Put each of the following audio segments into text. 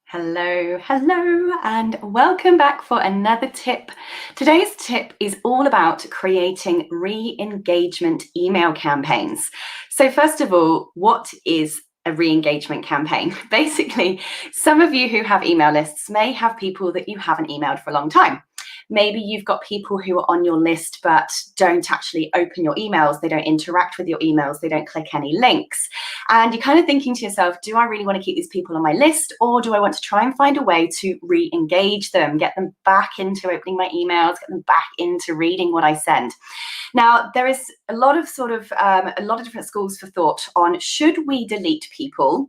Hello, and welcome back for another tip. Today's tip is all about creating re-engagement email campaigns. So first of all, what is a re-engagement campaign? Basically, some of you who have email lists may have people that you haven't emailed for a long time. Maybe you've got people who are on your list but don't actually open your emails, they don't interact with your emails, they don't click any links. And you're kind of thinking to yourself, do I really want to keep these people on my list, or do I want to try and find a way to re-engage them, get them back into opening my emails, get them back into reading what I send? Now, there is a lot of different schools for thought on should we delete people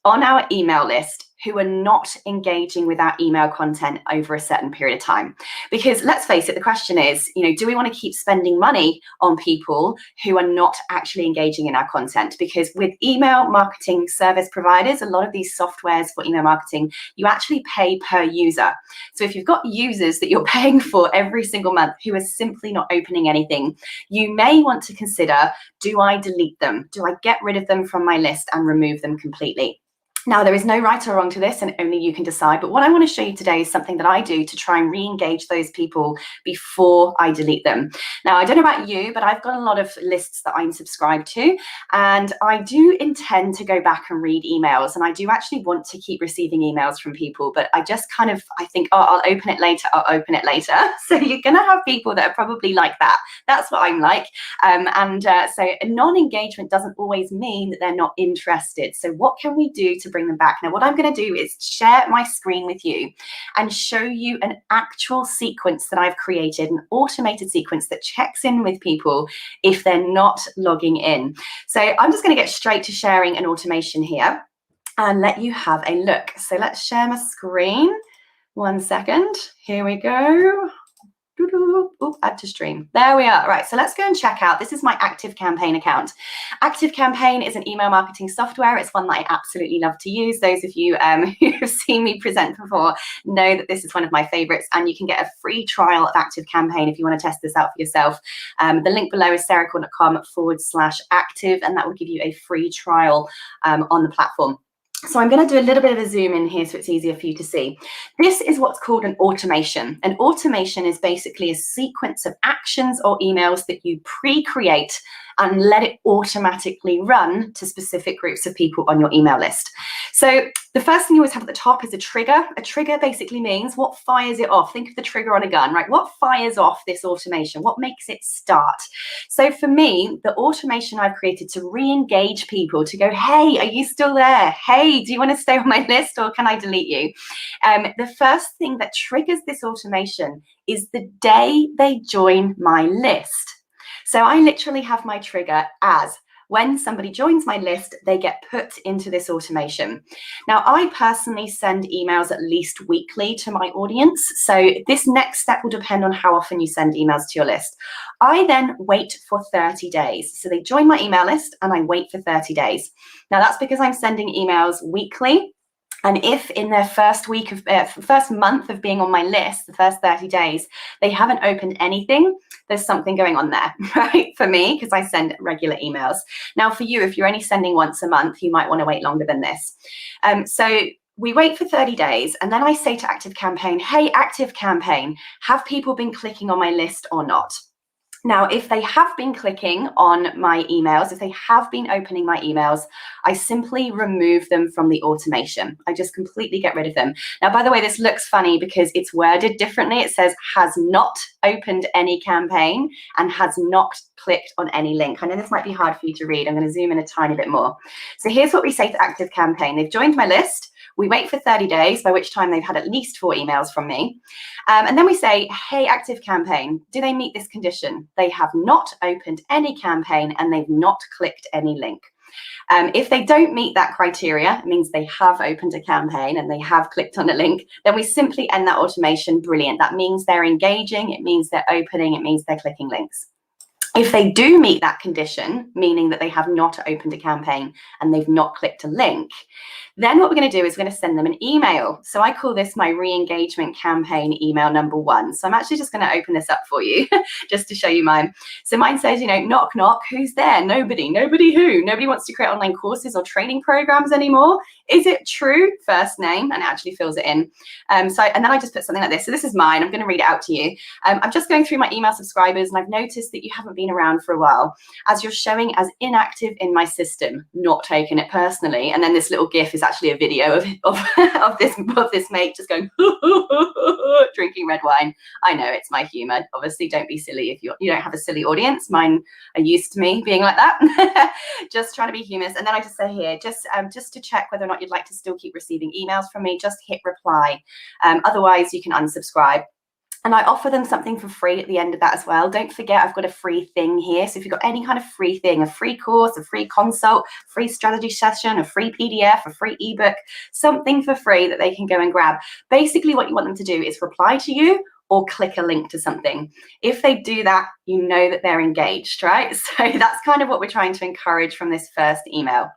on our email list who are not engaging with our email content over a certain period of time. Because let's face it, the question is, do we want to keep spending money on people who are not actually engaging in our content? Because with email marketing service providers, a lot of these softwares for email marketing, you actually pay per user. So if you've got users that you're paying for every single month who are simply not opening anything, you may want to consider, do I delete them? Do I get rid of them from my list and remove them completely? Now, there is no right or wrong to this, and only you can decide. But what I want to show you today is something that I do to try and re-engage those people before I delete them. Now, I don't know about you, but I've got a lot of lists that I'm subscribed to, and I do intend to go back and read emails, and I do actually want to keep receiving emails from people, but I think, oh, I'll open it later, So you're going to have people that are probably like that. That's what I'm like. So non-engagement doesn't always mean that they're not interested. So what can we do to bring them back? Now, what I'm going to do is share my screen with you and show you an actual sequence that I've created, an automated sequence that checks in with people if they're not logging in. So I'm just going to get straight to sharing an automation here and let you have a look. So let's share my screen. 1 second. Here we go. Add to stream. There we are. Right, so let's go and check out. This is my Active Campaign account. Active Campaign is an email marketing software. It's one that I absolutely love to use. Those of you who have seen me present before know that this is one of my favorites, and you can get a free trial of Active Campaign if you want to test this out for yourself. The link below is sarahcorn.com/active, and that will give you a free trial on the platform. So I'm going to do a little bit of a zoom in here so it's easier for you to see. This is what's called an automation. An automation is basically a sequence of actions or emails that you pre-create and let it automatically run to specific groups of people on your email list. So the first thing you always have at the top is a trigger. A trigger basically means what fires it off. Think of the trigger on a gun, right? What fires off this automation? What makes it start? So for me, the automation I've created to re-engage people, to go, hey, are you still there? Hey, do you want to stay on my list, or can I delete you? The first thing that triggers this automation is the day they join my list. So I literally have my trigger as when somebody joins my list, they get put into this automation. Now, I personally send emails at least weekly to my audience. So this next step will depend on how often you send emails to your list. I then wait for 30 days. So they join my email list and I wait for 30 days. Now, that's because I'm sending emails weekly. And if in their first month of being on my list, the first 30 days, they haven't opened anything, there's something going on there, right? For me, because I send regular emails. Now for you, if you're only sending once a month, you might want to wait longer than this. So we wait for 30 days, and then I say to Active Campaign, hey, Active Campaign, have people been clicking on my list or not? Now, if they have been clicking on my emails, if they have been opening my emails, I simply remove them from the automation. I just completely get rid of them. Now, by the way, this looks funny because it's worded differently. It says has not opened any campaign and has not clicked on any link. I know this might be hard for you to read. I'm going to zoom in a tiny bit more. So here's what we say to Active Campaign. They've joined my list. We wait for 30 days, by which time they've had at least 4 emails from me. And then we say, hey, Active Campaign, do they meet this condition? They have not opened any campaign and they've not clicked any link. If they don't meet that criteria, it means they have opened a campaign and they have clicked on a link, then we simply end that automation. Brilliant. That means they're engaging. It means they're opening. It means they're clicking links. If they do meet that condition, meaning that they have not opened a campaign and they've not clicked a link, Then what we're going to do is we're going to send them an email. So I call this my re-engagement campaign email number 1. So I'm actually just going to open this up for you just to show you mine. So mine says, knock, knock, who's there? Nobody. Nobody who? Nobody wants to create online courses or training programs anymore. Is it true? First name, and it actually fills it in. And then I just put something like this. So this is mine. I'm going to read it out to you. I'm just going through my email subscribers, and I've noticed that you haven't been around for a while, as you're showing as inactive in my system. Not taking it personally. And then this little GIF is actually a video of this mate just going drinking red wine. I know, it's my humor. Obviously, don't be silly if you don't have a silly audience. Mine are used to me being like that. Just trying to be humorous. And then I just say here, just to check whether or not you'd like to still keep receiving emails from me, just hit reply. Otherwise, you can unsubscribe. And I offer them something for free at the end of that as well. Don't forget, I've got a free thing here. So if you've got any kind of free thing, a free course, a free consult, free strategy session, a free PDF, a free ebook, something for free that they can go and grab. Basically, what you want them to do is reply to you or click a link to something. If they do that, you know that they're engaged, right? So that's kind of what we're trying to encourage from this first email.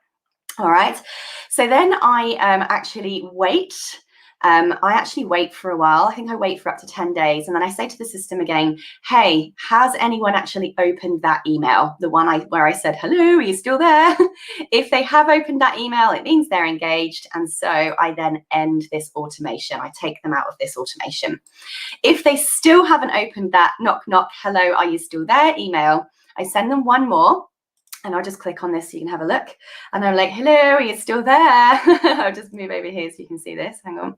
All right. So then I actually wait. I actually wait for a while. I think I wait for up to 10 days. And then I say to the system again, hey, has anyone actually opened that email? The one where I said, hello, are you still there? If they have opened that email, it means they're engaged. And so I then end this automation. I take them out of this automation. If they still haven't opened that knock, knock, hello, are you still there email, I send them one more. And I'll just click on this so you can have a look. And I'm like, hello, are you still there? I'll just move over here so you can see this. Hang on.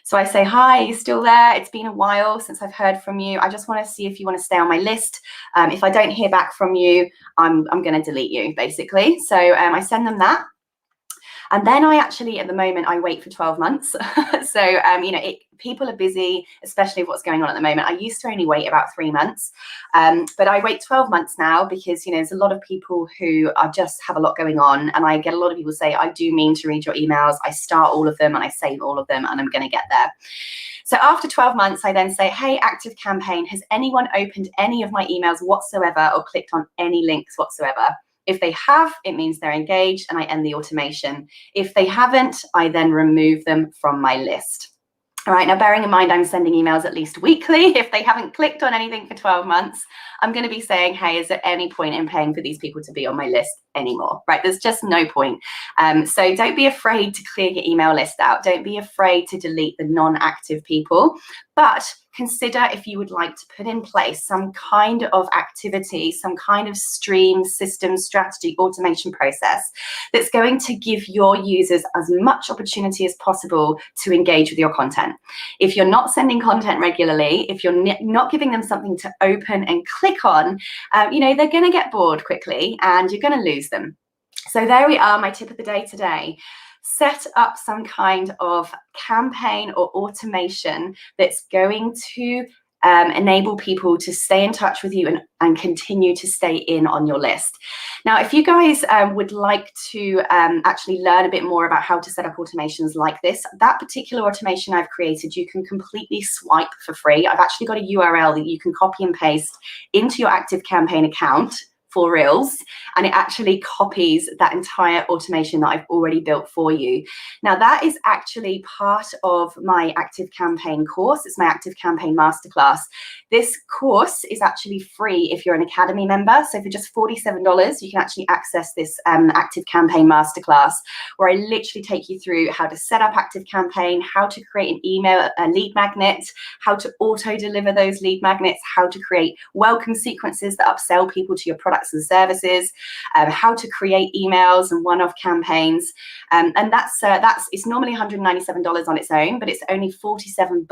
So I say, hi, are you still there? It's been a while since I've heard from you. I just want to see if you want to stay on my list. If I don't hear back from you, I'm going to delete you, basically. So I send them that. And then I actually, at the moment, I wait for 12 months. So, people are busy, especially with what's going on at the moment. I used to only wait about 3 months, but I wait 12 months now because, there's a lot of people who are just have a lot going on. And I get a lot of people say, I do mean to read your emails. I start all of them and I save all of them and I'm going to get there. So after 12 months, I then say, hey, Active Campaign, has anyone opened any of my emails whatsoever or clicked on any links whatsoever? If they have, it means they're engaged and I end the automation. If they haven't, I then remove them from my list. All right, now bearing in mind I'm sending emails at least weekly. If they haven't clicked on anything for 12 months, I'm going to be saying, hey, is there any point in paying for these people to be on my list anymore, right? There's just no point. So don't be afraid to clear your email list out. Don't be afraid to delete the non-active people, but consider if you would like to put in place some kind of activity, some kind of stream, system, strategy, automation process that's going to give your users as much opportunity as possible to engage with your content. If you're not sending content regularly, if you're not giving them something to open and click on, they're going to get bored quickly and you're going to lose them. So there we are, my tip of the day today. Set up some kind of campaign or automation that's going to enable people to stay in touch with you and continue to stay in on your list. Now, if you guys would like to actually learn a bit more about how to set up automations like this, that particular automation I've created, you can completely swipe for free. I've actually got a URL that you can copy and paste into your Active Campaign account for Reels, and it actually copies that entire automation that I've already built for you. Now, that is actually part of my Active Campaign course. It's my Active Campaign Masterclass. This course is actually free if you're an Academy member. So for just $47, you can actually access this Active Campaign Masterclass, where I literally take you through how to set up Active Campaign, how to create an email, a lead magnet, how to auto-deliver those lead magnets, how to create welcome sequences that upsell people to your products and services, how to create emails and one-off campaigns, and it's normally $197 on its own, but it's only $47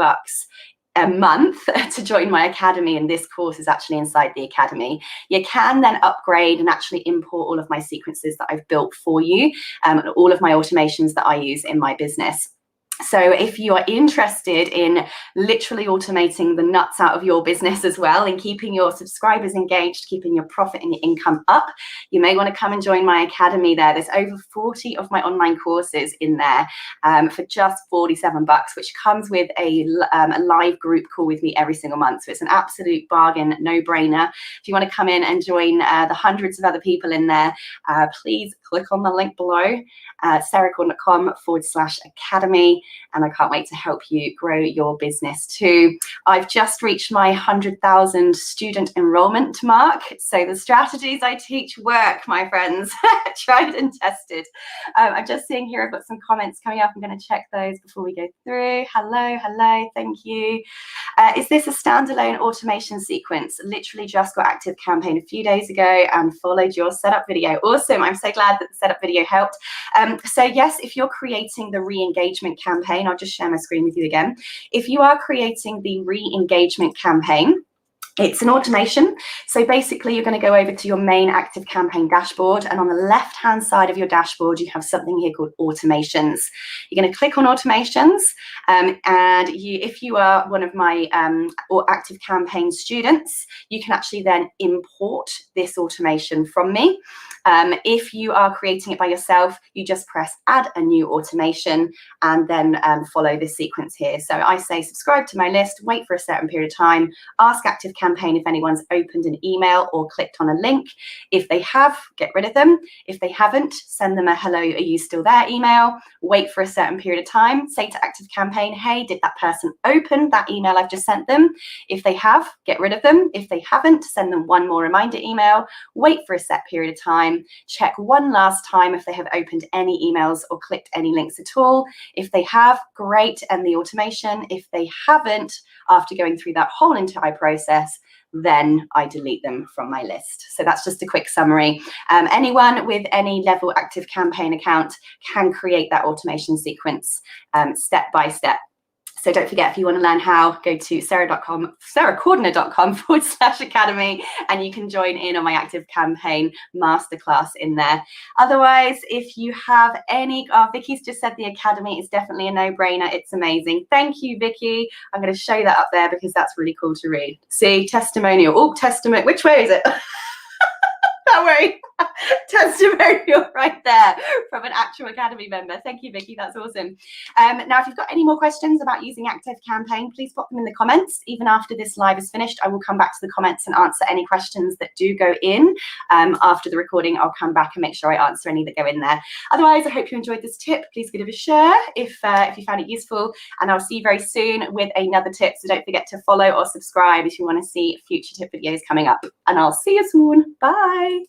a month to join my academy, and this course is actually inside the academy. You can then upgrade and actually import all of my sequences that I've built for you, and all of my automations that I use in my business. So if you are interested in literally automating the nuts out of your business as well and keeping your subscribers engaged, keeping your profit and your income up, you may want to come and join my academy there. There's over 40 of my online courses in there for just $47, which comes with a live group call with me every single month. So it's an absolute bargain, no-brainer. If you want to come in and join the hundreds of other people in there, please click on the link below, sarahgordon.com/academy, and I can't wait to help you grow your business too. I've just reached my 100,000 student enrollment mark, so the strategies I teach work, my friends. Tried and tested. I'm just seeing here I've got some comments coming up. I'm going to check those before we go through. Hello, thank you. Is this a standalone automation sequence? Literally just got Active Campaign a few days ago and followed your setup video. Awesome. I'm so glad that the setup video helped. So yes, if you're creating the re-engagement campaign, I'll just share my screen with you again. If you are creating the re-engagement campaign, it's an automation. So basically you're going to go over to your main Active Campaign dashboard, and on the left hand side of your dashboard you have something here called automations. You're going to click on automations, and if you are one of my or Active Campaign students, you can actually then import this automation from me. If you are creating it by yourself, you just press add a new automation and then follow this sequence here. So I say subscribe to my list, wait for a certain period of time, ask Active Campaign if anyone's opened an email or clicked on a link. If they have, get rid of them. If they haven't, send them a hello, are you still there email. Wait for a certain period of time. Say to Active Campaign, hey, did that person open that email I've just sent them? If they have, get rid of them. If they haven't, send them one more reminder email. Wait for a set period of time. Check one last time if they have opened any emails or clicked any links at all. If they have, great, end the automation. If they haven't, after going through that whole entire process, then I delete them from my list. So that's just a quick summary. Anyone with any level Active Campaign account can create that automation sequence step by step. So don't forget, if you want to learn how, go to sarahgordon.com/academy, and you can join in on my Active Campaign masterclass in there. Otherwise, if you have any, Vicky's just said the Academy is definitely a no-brainer. It's amazing. Thank you, Vicky. I'm going to show that up there because that's really cool to read. See, testimonial. Oh, testament. Which way is it? That way. Testimonial right there from an actual Academy member. Thank you, Vicky. That's awesome. Now, if you've got any more questions about using Active Campaign, please pop them in the comments. Even after this live is finished, I will come back to the comments and answer any questions that do go in. After the recording, I'll come back and make sure I answer any that go in there. Otherwise, I hope you enjoyed this tip. Please give it a share if you found it useful, and I'll see you very soon with another tip. So don't forget to follow or subscribe if you want to see future tip videos coming up, and I'll see you soon. Bye.